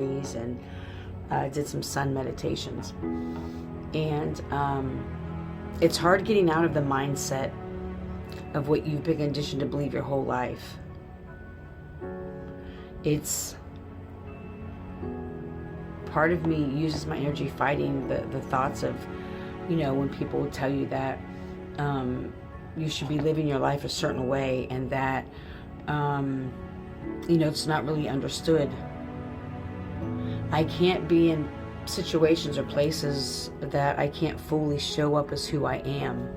and did some sun meditations. And it's hard getting out of the mindset of what you've been conditioned to believe your whole life. It's part of me uses my energy fighting the thoughts of, when people tell you that you should be living your life a certain way, and that it's not really understood. I can't be in situations or places that I can't fully show up as who I am.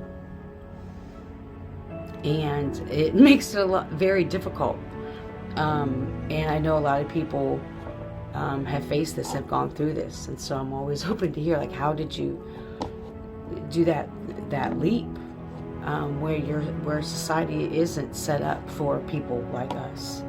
And it makes it very difficult. And I know a lot of people have faced this, have gone through this. And so I'm always hoping to hear, like, how did you do that leap where society isn't set up for people like us?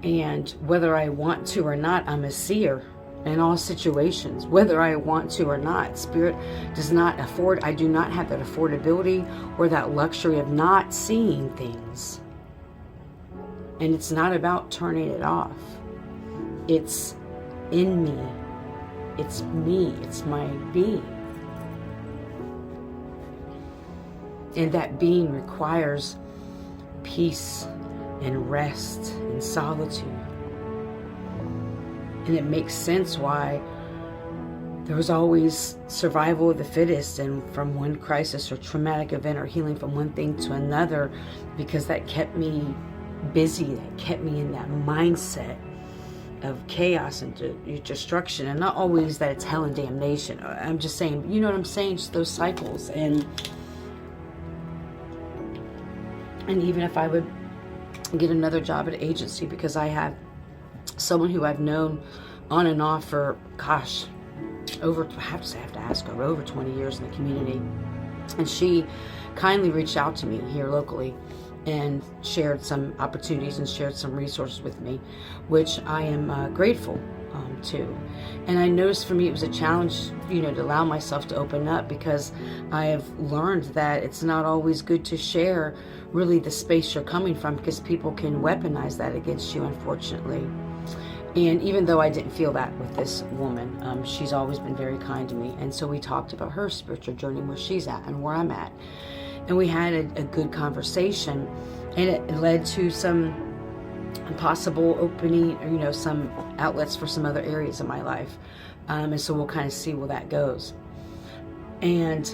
And whether I want to or not, I'm a seer in all situations, whether I want to or not. Spirit does not afford, I do not have that affordability or that luxury of not seeing things. And it's not about turning it off. It's in me. It's me. It's my being. And that being requires peace and rest and solitude. And it makes sense why there was always survival of the fittest, and from one crisis or traumatic event or healing from one thing to another, because that kept me busy, that kept me in that mindset of chaos and destruction. And not always that it's hell and damnation. I'm just saying, you know what I'm saying? Just those cycles. And even if I would get another job at an agency, because I have someone who I've known on and off for, over 20 years in the community. And she kindly reached out to me here locally and shared some opportunities and shared some resources with me, which I am grateful to. And I noticed for me it was a challenge, to allow myself to open up, because I have learned that it's not always good to share really the space you're coming from, because people can weaponize that against you, unfortunately. And even though I didn't feel that with this woman, she's always been very kind to me. And so we talked about her spiritual journey, where she's at and where I'm at. And we had a good conversation, and it led to some possible opening, or, some outlets for some other areas of my life. And so we'll kind of see where that goes. And